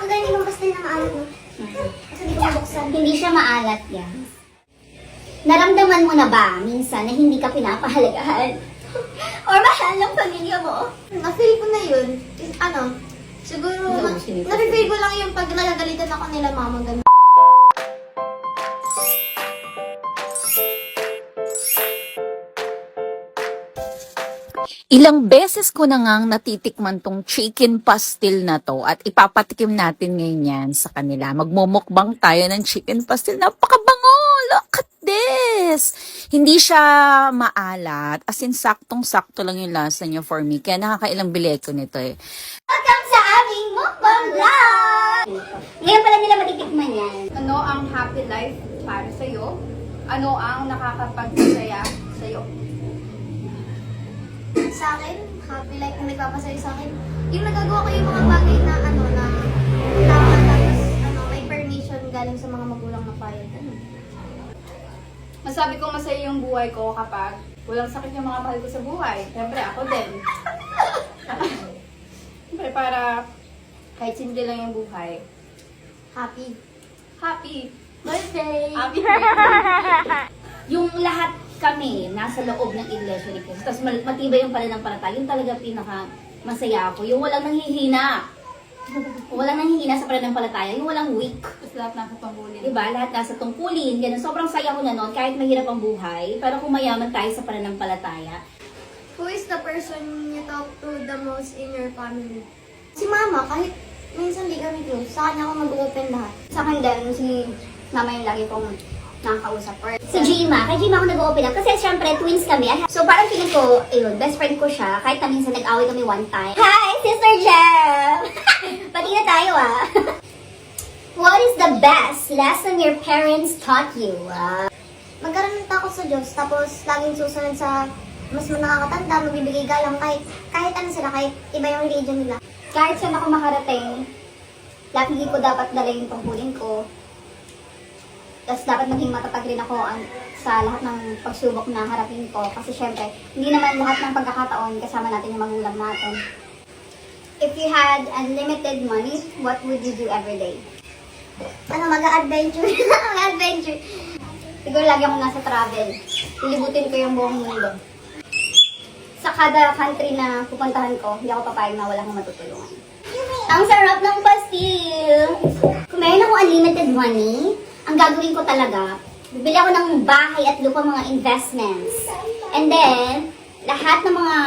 kagaya ng pastel na maalat, no? Kasi di ko mabuksan. Hindi siya maalat yan. Naramdaman mo na ba minsan na hindi ka pinapahalagahan? Or mahal ng pamilya mo? Na-feel ko na yun. Siguro, na-feel ko lang yung pag nagagalitan ako nila mama, ganun. Ilang beses ko na ngang natitikman tong chicken pastil na to at ipapatikim natin ngayon yan sa kanila. Magmumukbang tayo ng chicken pastil. Napakabango! Look at this! Hindi siya maalat. As in, saktong-sakto lang yung lasa niya for me. Kaya nakakailang bilet ko nito eh. Welcome sa aming mukbang vlog! Ngayon pala nila matitikman yan. Ano ang happy life para sa'yo? Ano ang nakakapagsaya sa'yo? Sa akin, happy life yung nagpapasaya sa akin. Yung nagagawa ko yung mga bagay na tapos may permission galing sa mga magulang na payag. Masabi ko masaya yung buhay ko kapag walang sakit yung mga mahal ko sa buhay. Siyempre, ako din. Siyempre, para kahit simple lang yung buhay. Happy. Happy! Birthday! Happy birthday! Yung lahat kami nasa loob ng iglesia ni Cristo. Tapos matibay yung pananampalataya. Yung talaga pinaka masaya ako. Yung walang nanghihina. Walang nanghihina sa pananampalataya. Yung walang weak. Tapos lahat nasa tungkulin. Diba? Lahat nasa tungkulin. Ganun. Sobrang saya ko na noon. Kahit mahirap ang buhay. Pero kung mayaman tayo sa pananampalataya. Who is the person you talk to the most in your family? Si mama, kahit minsan di kami close, sa kanya ako mag-open lahat. Sa akin din, si mama yung lagi kong nakakausap. Or si Gima. Kay Gima ako nag-open up. Kasi syempre, twins kami. So parang feeling ko, ayun, best friend ko siya. Kahit na minsan nag-away kami one time. Hi, Sister Jem! Pati na tayo ah. What is the best lesson your parents taught you? Magkaroon ng takot sa Diyos, tapos laging susunod sa mas nakakatanda, magbibigay galang kahit ano sila, kahit iba yung religion nila. Kahit saan ako makarating, lagi ko dapat dala yung tungkulin ko. Tapos dapat maging matatag rin ako sa lahat ng pagsubok na harapin ko. Kasi syempre, hindi naman lahat ng pagkakataon kasama natin yung magulang natin. If you had unlimited money, what would you do every day? Mag-adventure. Mag-adventure. Siguro lagi akong nasa travel. Lilibutin ko yung buong mundo. Sa kada country na pupuntahan ko, hindi ako papayag na wala akong matutulungan. Ang sarap ng pastil! Kung meron akong unlimited money, ang gagawin ko talaga, bibili ako ng bahay at lupa, mga investments. And then, lahat ng mga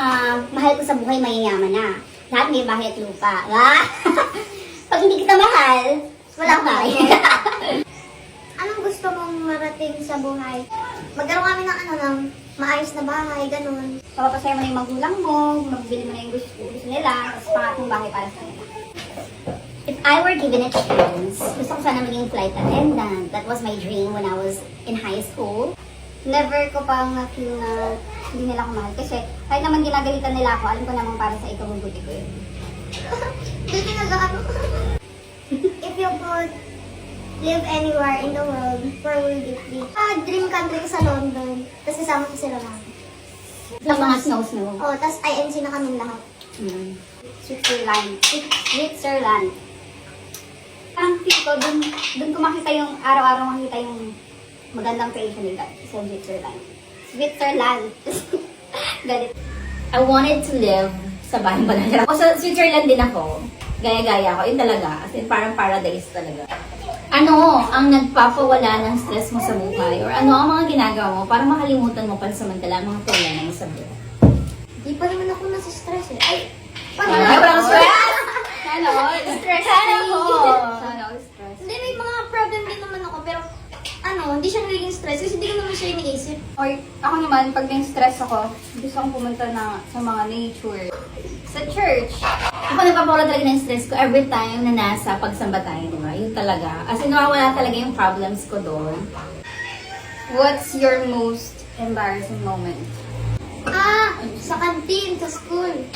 mahal ko sa buhay mayayaman na. Lahat may bahay at lupa. Pag hindi kita mahal, walang bahay. Anong gusto mong marating sa buhay? Magkaroon kami ng maayos na bahay, ganun. Papapasaya mo na yung magulang mo, magbili mo na yung gusto nila, tapos pangatong bahay para sa nila. If I were given a chance, gusto ko sana maging flight attendant. That was my dream when I was in high school. Never ko pang na-feel na hindi nila ako mahal. Kasi kahit naman ginagalitan nila ako, alam ko naman para sa ikabubuti ko yun. Dito nag-ano. If you could live anywhere in the world, where would it be? Dream country ko sa London. Tapos kasama ko sila lahat. Ang mga snow-snow. Oh, tapos INC na kami lahat. Switzerland. Switzerland. Parang feel ko, dun ko makita yung, araw-araw makita yung magandang creation nila sa Switzerland. Switzerland. Galit. I wanted to live sa bahay banana. O sa Switzerland din ako. Gaya-gaya ako. Yun talaga. As in, parang paradise talaga. Ano ang nagpapawala ng stress mo sa buhay? Or ano ang mga ginagawa mo para makalimutan mo pansamantala ang mga problema mo sa buhay? Di pa naman ako nasa-stress eh. Ay, Ay, walang stress! Sana all. Stress Sana free. all. Sana all stress. Hindi, may mga problem din naman ako, pero hindi siya nagiging stress kasi hindi ko naman siya iniisip. Or ako naman, pag stress ako, gusto kong pumunta sa mga nature. Sa church. Ako nagpapawala talaga ng stress ko every time na nasa pagsamba tayo, di ba? Yun talaga. As in, nawawala talaga yung problems ko doon. What's your most embarrassing moment? Sa kantin, sa school.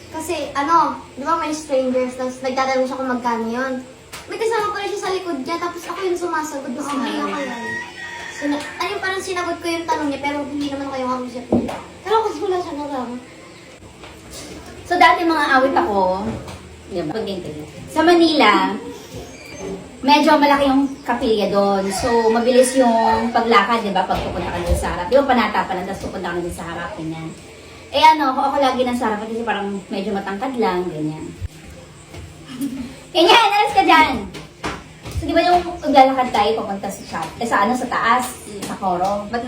Kasi, di ba may strangers, tapos nagtatanong siya kung magkano yun. May kasama pala siya sa likod niya, tapos ako yung sumasagot, tapos hindi ako yun. Parang sinagot ko yung tanong niya, pero hindi naman kayo kausap niya. Pero kasi wala siya nalaman. So, dati mga awit ako, Diba? Sa Manila, medyo malaki yung kapilya doon. So, mabilis yung paglakad, di ba? Pag pupunta ka doon sa harap. Di ba panata pa lang, tapos pupunta ka doon sa harap, ganyan. Eh ano, ako lagi nasa harap kasi parang medyo matangkad lang, ganyan. Ganyan, alas ka dyan! So, di ba yung maglalakad tayo papunta sa shop? Sa taas, sa Coro. Ba't Kasi,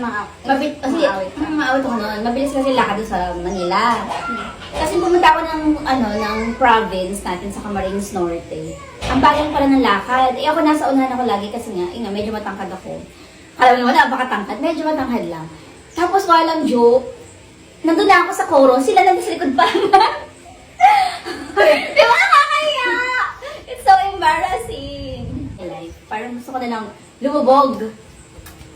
maawit ka? maawit ako noon. Mabilis kasi lakad doon sa Manila. Kasi pumunta ako ng province natin sa Camarines Norte. Ang bagal pala ng lakad. Eh ako nasa unahan ako lagi kasi nga, medyo matangkad ako. Alam mo naman, napakatangkad. Medyo matangkad lang. Tapos walang joke. Nandun na ako sa Coro, sila nandun sa likod pa. Di ba nakakaya? It's so embarrassing. Life. Parang gusto ko na lang lumubog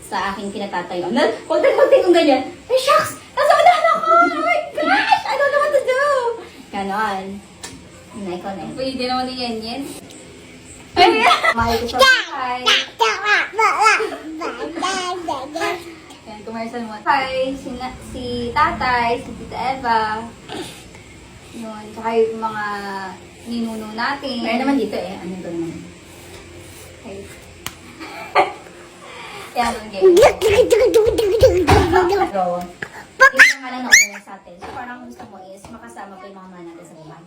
sa aking kinatatayo. Konti-konti kong ganyan. Ay, shucks! Nasa unahan ako! Oh my gosh! I don't know what to do! Ganon. Ikaw na yun. Pwede naman ni Yen. Ay, Mahal ko siya. Hi. Yan, commercial mo. Hi, si Tatay, si Tita Eva. Yun, tsaka yung mga ninuno natin. meron naman dito eh. Ano ito naman? Hi. Yan, okay. Pero, hindi na nga lang nauna sa atin. So, parang gusto mo is makasama pa yung mga mahal natin sa bahay.